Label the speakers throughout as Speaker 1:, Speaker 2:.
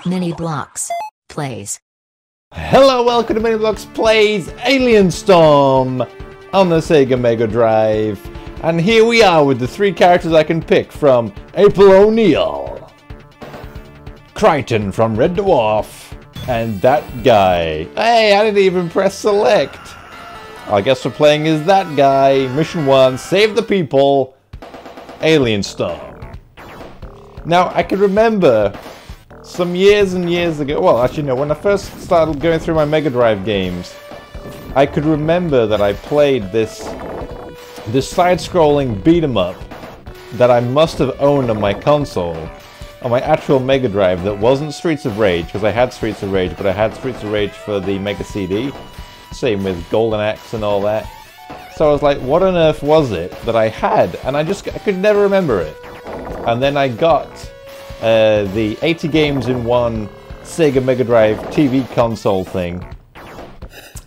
Speaker 1: Mini Bloks Plays.
Speaker 2: Hello, welcome to Mini Bloks Plays Alien Storm on the Sega Mega Drive. And here we are with the three characters I can pick from April O'Neil, Crichton from Red Dwarf, and that guy. Hey, I didn't even press select. I guess we're playing as that guy. Mission 1, save the people, Alien Storm. Now, I can remember some years and years ago, well, actually no, when I first started going through my Mega Drive games, I could remember that I played this side-scrolling beat-em-up that I must have owned on my console, on my actual Mega Drive, that wasn't Streets of Rage, because I had Streets of Rage, but I had Streets of Rage for the Mega CD, same with Golden Axe and all that. So I was like, what on earth was it that I had? And I could never remember it. And then I got the 80 games in one Sega Mega Drive TV console thing.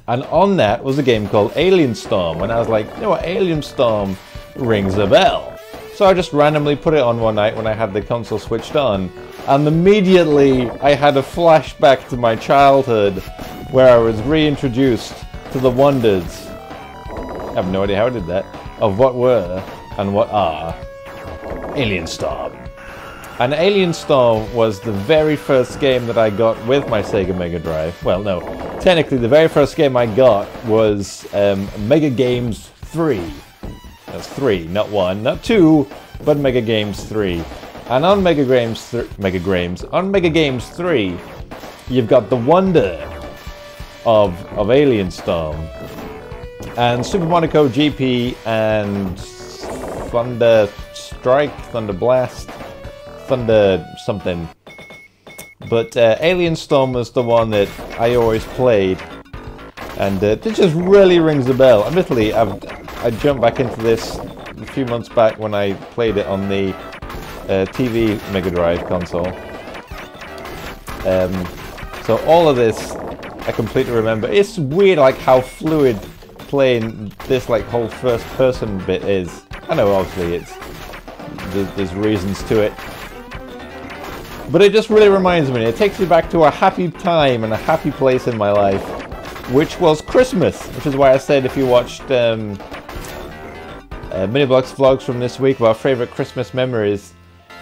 Speaker 2: And on that was a game called Alien Storm. And I was like, you know what, Alien Storm rings a bell. So I just randomly put it on one night when I had the console switched on. And immediately I had a flashback to my childhood where I was reintroduced to the wonders, I have no idea how I did that, of what were and what are Alien Storm. And Alien Storm was the very first game that I got with my Sega Mega Drive. Well, no, technically the very first game I got was Mega Games 3. That's 3, not 1, not 2, but Mega Games 3. And on Mega Games 3, you've got the wonder of Alien Storm. And Super Monaco GP and Thunder Strike, Thunder Blast, Thunder something. But Alien Storm was the one that I always played. And it just really rings a bell. Admittedly, I jumped back into this a few months back when I played it on the TV Mega Drive console. So all of this I completely remember. It's weird like how fluid playing this like whole first person bit is. I know obviously there's reasons to it. But it just really reminds me, it takes me back to a happy time and a happy place in my life, which was Christmas, which is why I said if you watched Mini Bloks vlogs from this week about favourite Christmas memories,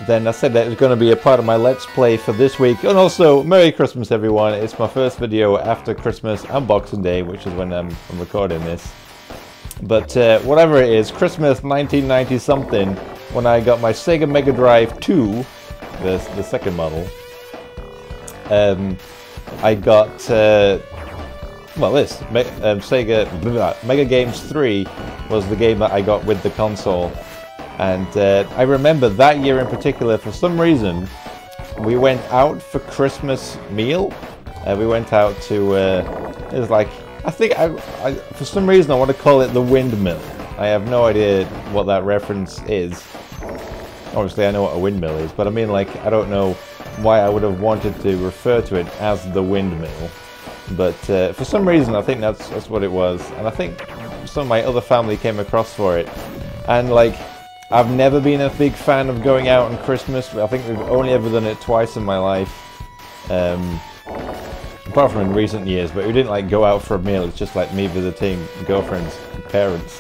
Speaker 2: then I said that it was going to be a part of my Let's Play for this week. And also, Merry Christmas everyone, it's my first video after Christmas and Boxing Day, which is when I'm recording this. But whatever it is, Christmas 1990 something, when I got my Sega Mega Drive 2, the second model, I got, Sega Mega Games 3 was the game that I got with the console. And I remember that year in particular, for some reason, we went out for Christmas meal. We went out to, it was like, I think, for some reason I want to call it the windmill. I have no idea what that reference is. Obviously I know what a windmill is, but I mean like, I don't know why I would have wanted to refer to it as the windmill. But for some reason I think that's what it was. And I think some of my other family came across for it. And like, I've never been a big fan of going out on Christmas. I think we've only ever done it twice in my life. Apart from in recent years, but we didn't like go out for a meal. It's just like me visiting girlfriend's parents,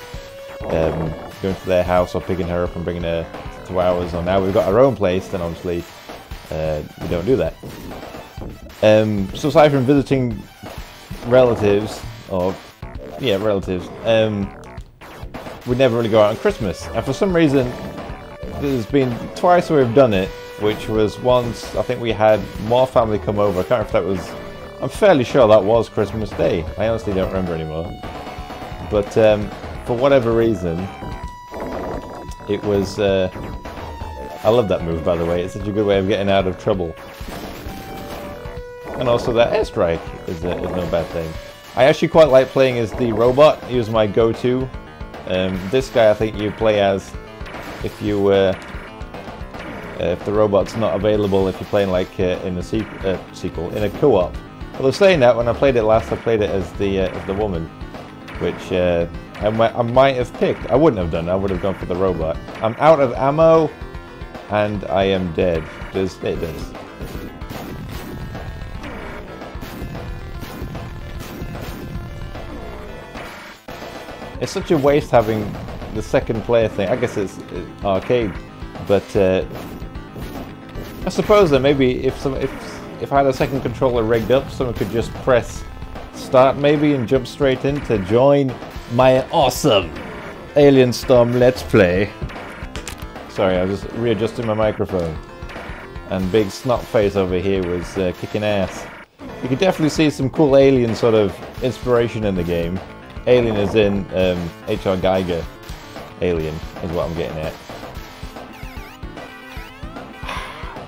Speaker 2: going to their house or picking her up and bringing her to ours. Or now we've got our own place, then obviously we don't do that. So aside from visiting relatives, relatives, we never really go out on Christmas. And for some reason, there's been twice where we've done it, which was once, I think we had more family come over. I can't remember if that was, I'm fairly sure that was Christmas Day. I honestly don't remember anymore. But for whatever reason, it was, I love that move by the way, it's such a good way of getting out of trouble. And also that airstrike is no bad thing. I actually quite like playing as the robot, he was my go-to. This guy I think you play as if you if the robot's not available, if you're playing like in a sequel, in a co-op. Although saying that, when I played it last, I played it as the woman, which I might have picked. I wouldn't have done. I would have gone for the robot. I'm out of ammo, and I am dead. It does. It's such a waste having the second player thing. I guess it's arcade, but I suppose that maybe if I had a second controller rigged up, someone could just press start maybe and jump straight in to join my awesome Alien Storm Let's Play. Sorry, I was just readjusting my microphone. And big snot face over here was kicking ass. You can definitely see some cool Alien sort of inspiration in the game. Alien is in H.R. Geiger. Alien is what I'm getting at.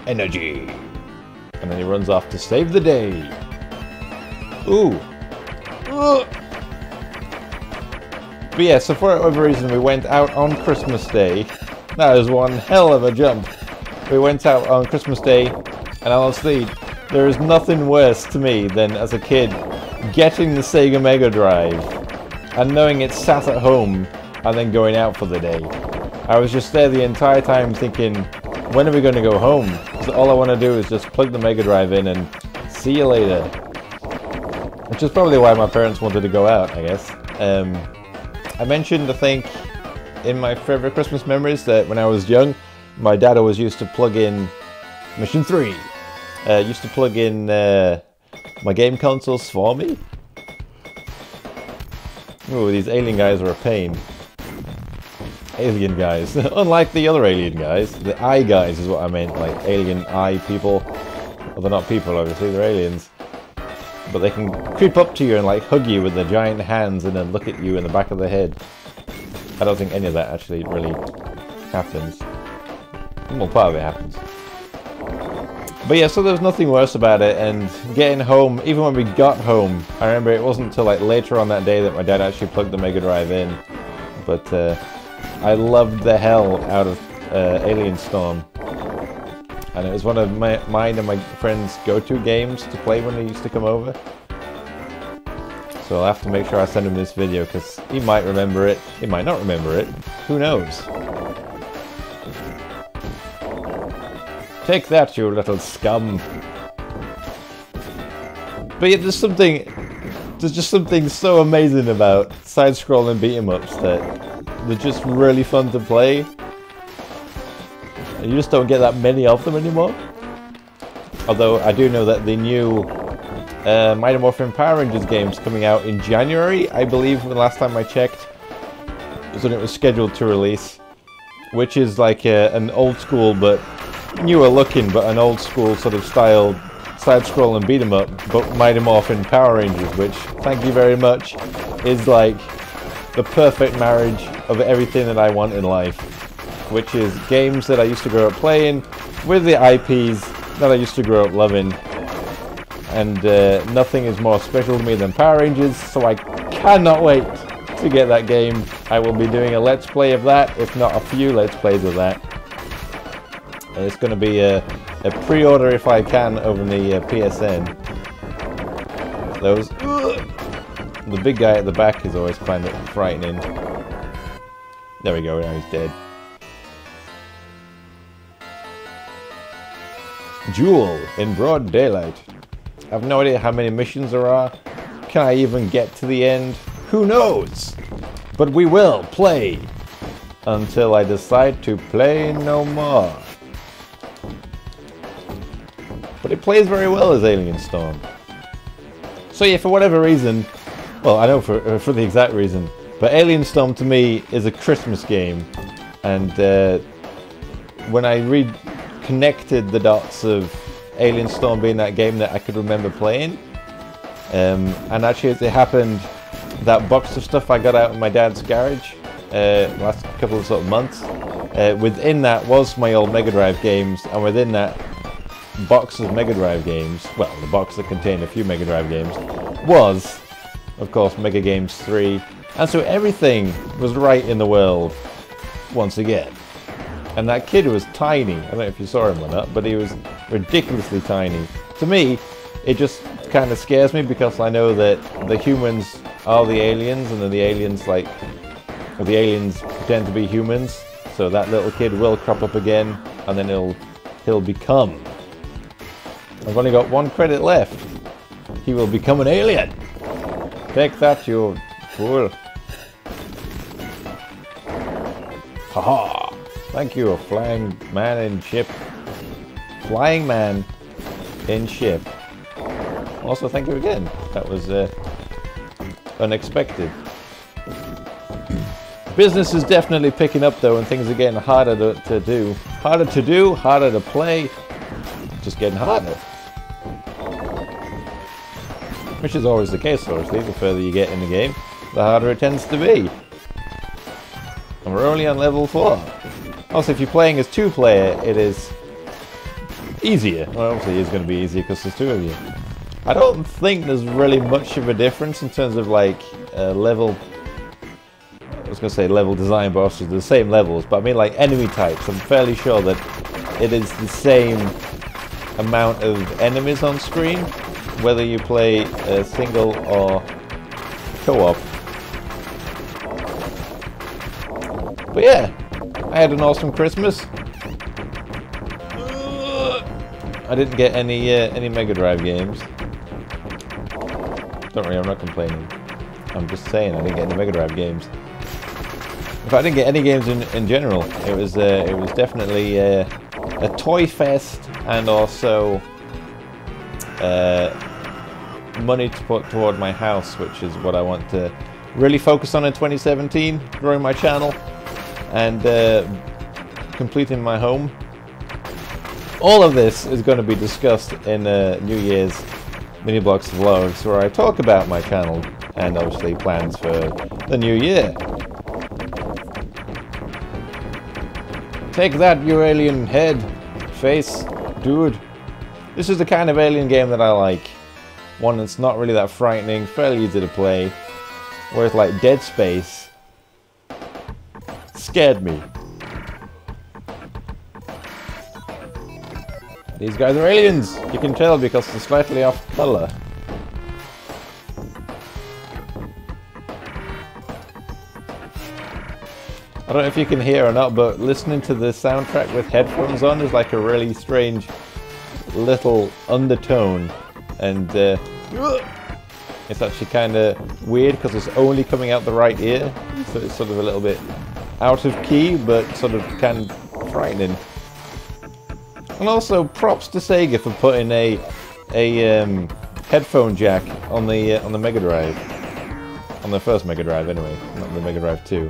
Speaker 2: Energy. And then he runs off to save the day. Ooh. But yeah, so for whatever reason we went out on Christmas Day. That was one hell of a jump. We went out on Christmas Day, and honestly, there is nothing worse to me than, as a kid, getting the Sega Mega Drive and knowing it's sat at home and then going out for the day. I was just there the entire time thinking, when are we going to go home? Because all I want to do is just plug the Mega Drive in and see you later. Which is probably why my parents wanted to go out, I guess. I mentioned, I think, in my favourite Christmas memories that when I was young, my dad always used to plug in Mission 3. Used to plug in my game consoles for me. Ooh, these alien guys are a pain. Alien guys. Unlike the other alien guys. The eye guys is what I meant, like alien eye people. Well, they're not people, obviously, they're aliens. But they can creep up to you and like hug you with their giant hands and then look at you in the back of the head. I don't think any of that actually really happens. Well, part of it happens. But yeah, so there's nothing worse about it, and getting home, even when we got home, I remember it wasn't until like later on that day that my dad actually plugged the Mega Drive in. But I loved the hell out of Alien Storm. And it was one of mine and my friends' go-to games to play when they used to come over. So I'll have to make sure I send him this video, because he might remember it, he might not remember it, who knows. Take that, you little scum. But yeah, there's just something so amazing about side-scrolling beat-em-ups that they're just really fun to play. And you just don't get that many of them anymore. Although I do know that the new Mighty Morphin Power Rangers game's coming out in January, I believe, the last time I checked. Was when it was scheduled to release. Which is like an old school but newer looking, but an old school sort of style side-scrolling beat 'em up, but Mighty Morphin Power Rangers, which, thank you very much, is like the perfect marriage of everything that I want in life, which is games that I used to grow up playing with the IPs that I used to grow up loving, and nothing is more special to me than Power Rangers, so I cannot wait to get that game. I will be doing a Let's Play of that, if not a few Let's Plays of that. It's going to be a pre-order if I can over the PSN. Those the big guy at the back is always kind of frightening. There we go, now he's dead. Jewel in broad daylight. I have no idea how many missions there are. Can I even get to the end? Who knows? But we will play until I decide to play no more. But it plays very well as Alien Storm. So yeah, for whatever reason, well, I know for the exact reason, but Alien Storm to me is a Christmas game. And when I reconnected the dots of Alien Storm being that game that I could remember playing, and actually as it happened, that box of stuff I got out in my dad's garage last couple of sort of months, within that was my old Mega Drive games, and within that box of Mega Drive games, well, the box that contained a few Mega Drive games, was, of course, Mega Games 3, and so everything was right in the world, once again. And that kid was tiny. I don't know if you saw him or not, but he was ridiculously tiny. To me, it just kind of scares me, because I know that the humans are the aliens, and then the aliens, like, or the aliens pretend to be humans, so that little kid will crop up again, and then he'll become. I've only got one credit left. He will become an alien. Take that, you fool. Haha! Thank you, a flying man in ship. Flying man in ship. Also, thank you again. That was unexpected. Business is definitely picking up though, and things are getting harder to do. Harder to do, harder to play. Just getting harder. Which is always the case, obviously. The further you get in the game, the harder it tends to be. And we're only on level 4. Also, if you're playing as 2-player, it is easier. Well, obviously it's going to be easier because there's 2 of you. I don't think there's really much of a difference in terms of like level. I was going to say level design, but also the same levels. But I mean like enemy types. I'm fairly sure that it is the same amount of enemies on screen, whether you play single or co-op. But yeah, I had an awesome Christmas. I didn't get any Mega Drive games. Don't worry, I'm not complaining. I'm just saying I didn't get any Mega Drive games. In fact, I didn't get any games in general. It was definitely a toy fest, and also money to put toward my house, which is what I want to really focus on in 2017, growing my channel and completing my home. All of this is going to be discussed in New Year's Mini Bloks vlogs, where I talk about my channel and obviously plans for the new year. Take that, you alien head, face, dude. This is the kind of alien game that I like. One that's not really that frightening, fairly easy to play. Whereas like Dead Space scared me. These guys are aliens! You can tell because they're slightly off color. I don't know if you can hear or not, but listening to the soundtrack with headphones on is like a really strange little undertone, and it's actually kind of weird because it's only coming out the right ear, so it's sort of a little bit out of key, but sort of kind of frightening. And also props to Sega for putting a headphone jack on the Mega Drive, on the first Mega Drive anyway, not the Mega Drive 2.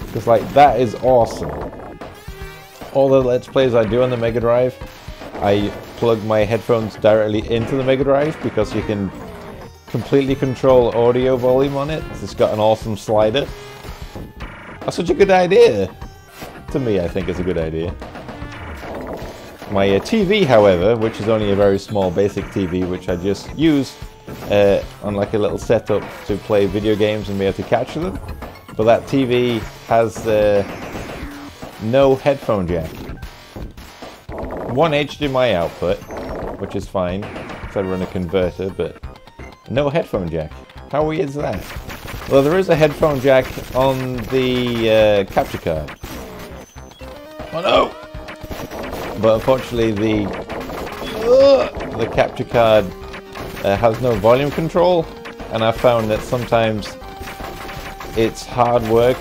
Speaker 2: Because like that is awesome. All the Let's Plays I do on the Mega Drive, I plug my headphones directly into the Mega Drive because you can completely control audio volume on it. It's got an awesome slider. That's such a good idea. To me, I think it's a good idea. My TV, however, which is only a very small basic TV, which I just use on like a little setup to play video games and be able to capture them. But that TV has no headphone jack. One HDMI output, which is fine, because I run a converter, but no headphone jack. How weird is that? Well, there is a headphone jack on the capture card. Oh no! But unfortunately the capture card has no volume control, and I found that sometimes it's hard work.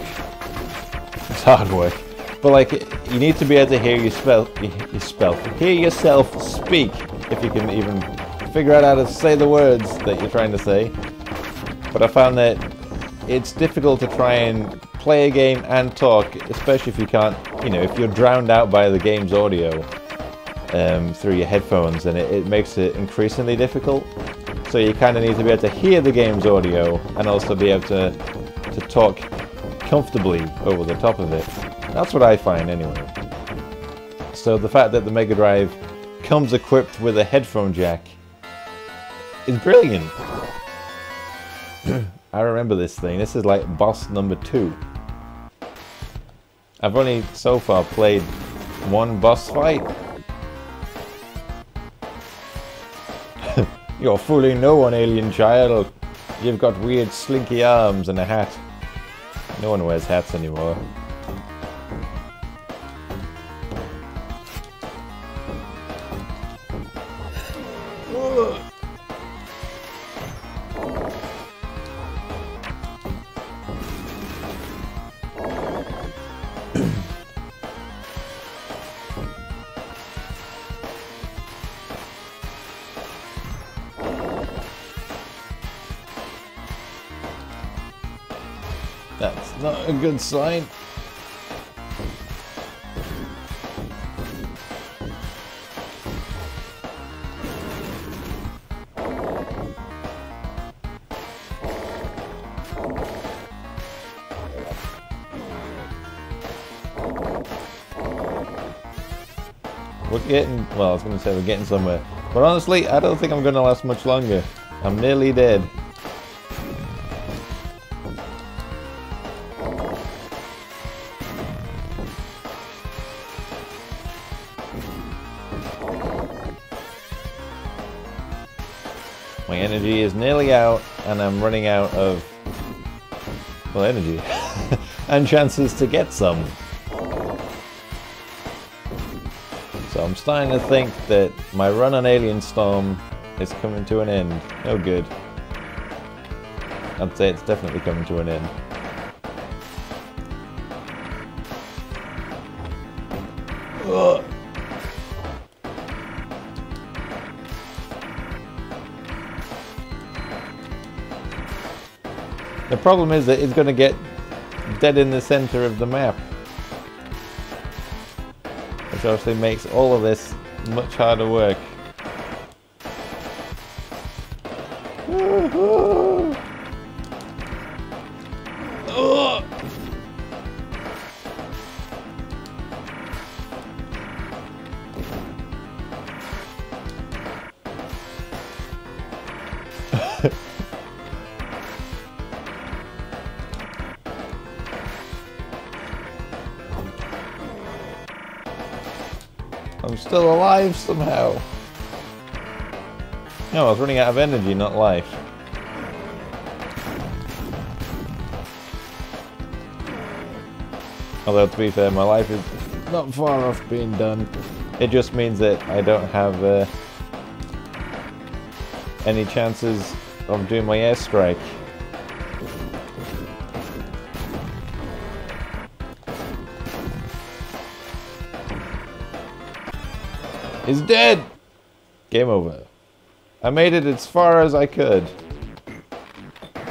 Speaker 2: It's hard work. But like, you need to be able to hear hear yourself speak, if you can even figure out how to say the words that you're trying to say. But I found that it's difficult to try and play a game and talk, especially if you can't, you know, if you're drowned out by the game's audio through your headphones, and it makes it increasingly difficult. So you kind of need to be able to hear the game's audio and also be able to talk comfortably over the top of it. That's what I find anyway. So the fact that the Mega Drive comes equipped with a headphone jack is brilliant. I remember this thing. This is like boss number 2. I've only so far played one boss fight. You're fooling no one, alien child. You've got weird slinky arms and a hat. No one wears hats anymore. not a good sign. We're getting, well, I was going to say we're getting somewhere. But honestly, I don't think I'm going to last much longer. I'm nearly dead. My energy is nearly out, and I'm running out of, well, energy. And chances to get some. So I'm starting to think that my run on Alien Storm is coming to an end. Oh good. I'd say it's definitely coming to an end. Ugh. The problem is that it's going to get dead in the center of the map. Which obviously makes all of this much harder work. I'm still alive somehow. No, I was running out of energy, not life. Although, to be fair, my life is not far off being done. It just means that I don't have any chances of doing my airstrike. He's dead! Game over. I made it as far as I could.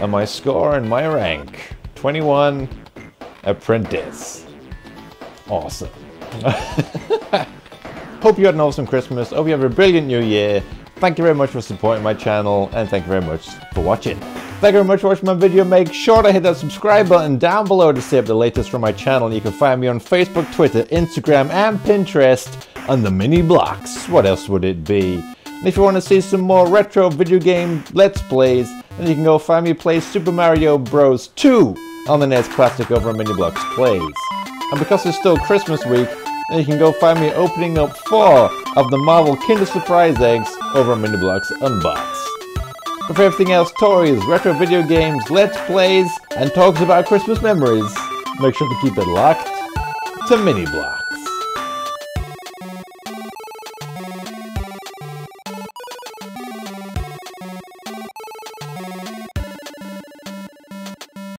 Speaker 2: And my score and my rank. 21 Apprentice. Awesome. Hope you had an awesome Christmas. Hope you have a brilliant new year. Thank you very much for supporting my channel. And thank you very much for watching. Thank you very much for watching my video. Make sure to hit that subscribe button down below to see up the latest from my channel. You can find me on Facebook, Twitter, Instagram, and Pinterest. On the mini blocks. What else would it be? And if you want to see some more retro video game Let's Plays, then you can go find me play Super Mario Bros. 2 on the NES Classic over on Mini Blocks Plays. And because it's still Christmas week, then you can go find me opening up 4 of the Marvel Kinder Surprise eggs over on Mini Blocks Unbox. But for everything else, toys, retro video games, Let's Plays, and talks about Christmas memories, make sure to keep it locked to Mini Blocks.